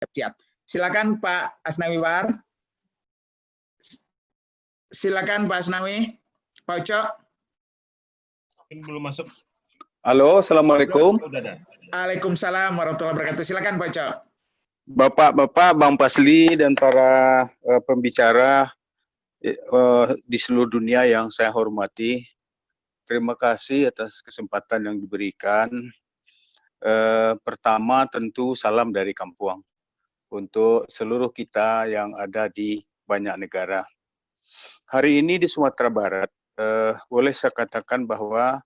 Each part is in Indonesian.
Siap. Silakan Pak Asnawiwar. Silakan Pak Asnawi. Pak Ucok. Belum masuk. Halo, Assalamualaikum. Waalaikumsalam warahmatullahi wabarakatuh. Silakan Pak Ucok. Bapak-bapak, Bang Pasli dan para pembicara di seluruh dunia yang saya hormati. Terima kasih atas kesempatan yang diberikan. Pertama tentu salam dari Kampuang untuk seluruh kita yang ada di banyak negara. Hari ini di Sumatera Barat, boleh saya katakan bahwa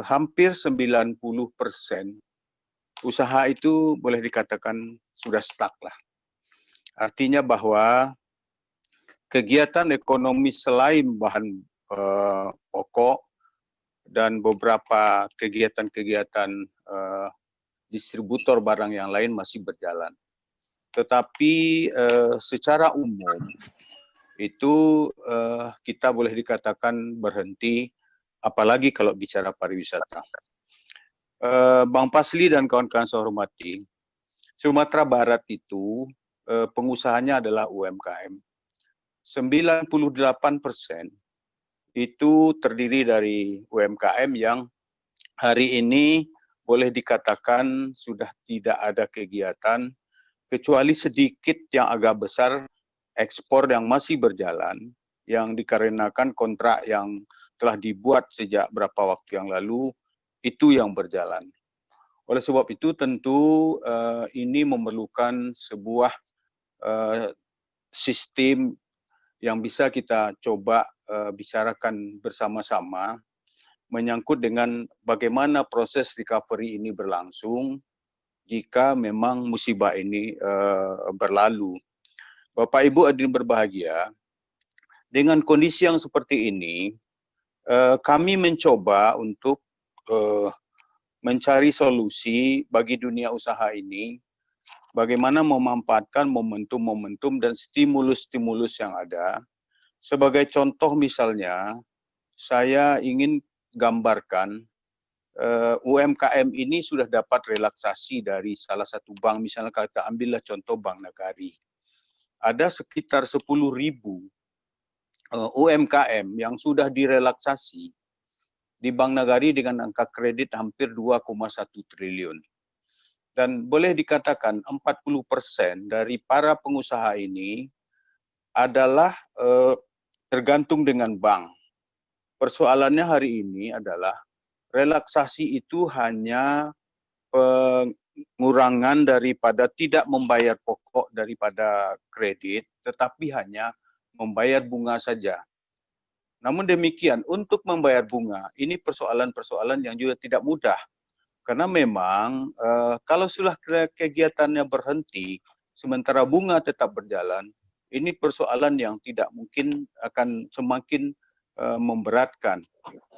hampir 90% usaha itu boleh dikatakan sudah stuck lah. Artinya bahwa kegiatan ekonomi selain bahan pokok dan beberapa kegiatan-kegiatan distributor barang yang lain masih berjalan. Tetapi secara umum itu kita boleh dikatakan berhenti, apalagi kalau bicara pariwisata. Bang Pasli dan kawan-kawan saya hormati, Sumatera Barat itu pengusahanya adalah UMKM. 98% itu terdiri dari UMKM yang hari ini boleh dikatakan sudah tidak ada kegiatan, kecuali sedikit yang agak besar ekspor yang masih berjalan, yang dikarenakan kontrak yang telah dibuat sejak beberapa waktu yang lalu, itu yang berjalan. Oleh sebab itu tentu ini memerlukan sebuah sistem yang bisa kita coba bicarakan bersama-sama, menyangkut dengan bagaimana proses recovery ini berlangsung jika memang musibah ini berlalu. Bapak Ibu hadirin berbahagia, dengan kondisi yang seperti ini, kami mencoba untuk mencari solusi bagi dunia usaha ini, bagaimana memanfaatkan momentum-momentum dan stimulus-stimulus yang ada. Sebagai contoh misalnya, saya ingin gambarkan UMKM ini sudah dapat relaksasi dari salah satu bank, misalnya kita ambillah contoh Bank Nagari. Ada sekitar 10.000 UMKM yang sudah direlaksasi di Bank Nagari dengan angka kredit hampir 2,1 triliun. Dan boleh dikatakan 40% dari para pengusaha ini adalah tergantung dengan bank. Persoalannya hari ini adalah relaksasi itu hanya pengurangan daripada tidak membayar pokok daripada kredit, tetapi hanya membayar bunga saja. Namun demikian, untuk membayar bunga, ini persoalan-persoalan yang juga tidak mudah. Karena memang kalau sudah kegiatannya berhenti, sementara bunga tetap berjalan, ini persoalan yang tidak mungkin akan semakin memberatkan.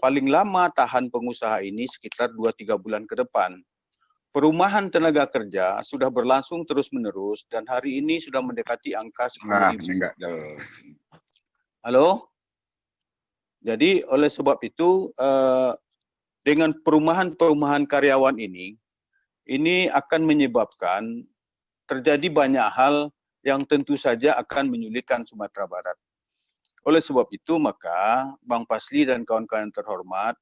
Paling lama tahan pengusaha ini sekitar 2-3 bulan ke depan. Perumahan tenaga kerja sudah berlangsung terus-menerus dan hari ini sudah mendekati angka 10.000. Halo? Jadi oleh sebab itu dengan perumahan karyawan ini akan menyebabkan terjadi banyak hal yang tentu saja akan menyulitkan Sumatera Barat. Oleh sebab itu maka Bang Pasli dan kawan-kawan terhormat,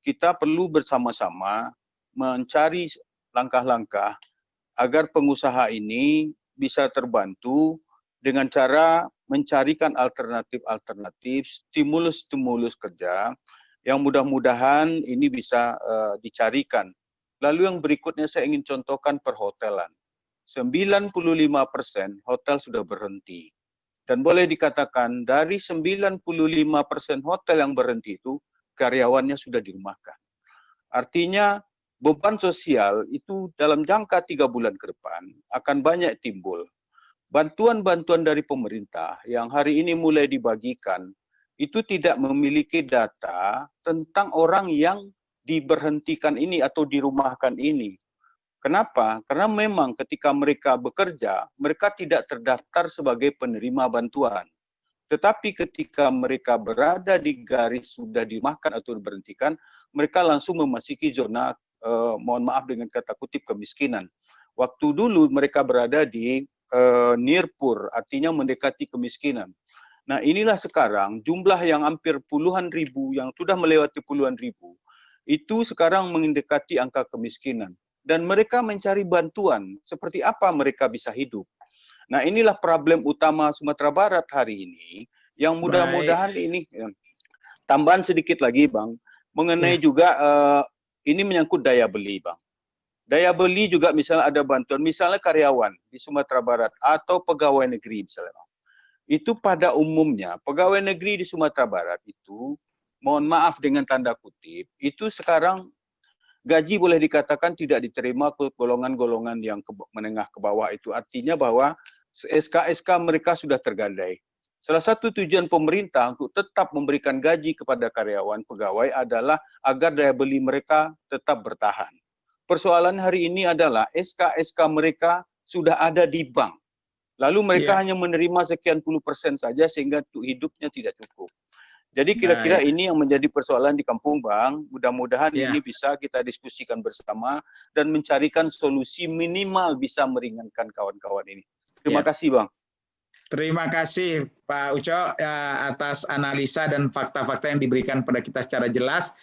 kita perlu bersama-sama mencari langkah-langkah agar pengusaha ini bisa terbantu dengan cara mencarikan alternatif-alternatif, stimulus-stimulus kerja yang mudah-mudahan ini bisa dicarikan. Lalu yang berikutnya saya ingin contohkan perhotelan. 95% hotel sudah berhenti. Dan boleh dikatakan dari 95% hotel yang berhenti itu karyawannya sudah dirumahkan. Artinya beban sosial itu dalam jangka 3 bulan ke depan akan banyak timbul. Bantuan-bantuan dari pemerintah yang hari ini mulai dibagikan itu tidak memiliki data tentang orang yang diberhentikan ini atau dirumahkan ini. Kenapa? Karena memang ketika mereka bekerja, mereka tidak terdaftar sebagai penerima bantuan. Tetapi ketika mereka berada di garis sudah dirumahkan atau diberhentikan, mereka langsung memasuki zona, mohon maaf dengan kata kutip, kemiskinan. Waktu dulu mereka berada di near poor, artinya mendekati kemiskinan. Nah, inilah sekarang jumlah yang hampir puluhan ribu, yang sudah melewati puluhan ribu, itu sekarang mendekati angka kemiskinan. Dan mereka mencari bantuan, seperti apa mereka bisa hidup. Nah, inilah problem utama Sumatera Barat hari ini, yang mudah-mudahan ini, tambahan sedikit lagi Bang, mengenai juga ini menyangkut daya beli Bang. Daya beli juga misalnya ada bantuan, misalnya karyawan di Sumatera Barat atau pegawai negeri misalnya. Itu pada umumnya pegawai negeri di Sumatera Barat itu, mohon maaf dengan tanda kutip, itu sekarang gaji boleh dikatakan tidak diterima ke golongan-golongan yang menengah ke bawah itu. Artinya bahwa SK-SK mereka sudah tergadai. Salah satu tujuan pemerintah untuk tetap memberikan gaji kepada karyawan pegawai adalah agar daya beli mereka tetap bertahan. Persoalan hari ini adalah SK-SK mereka sudah ada di bank. Lalu mereka hanya menerima sekian puluh % saja sehingga untuk hidupnya tidak cukup. Jadi kira-kira ini yang menjadi persoalan di Kampung Bang. Mudah-mudahan ini bisa kita diskusikan bersama dan mencarikan solusi minimal bisa meringankan kawan-kawan ini. Terima kasih Bang. Terima kasih Pak Uco atas analisa dan fakta-fakta yang diberikan pada kita secara jelas.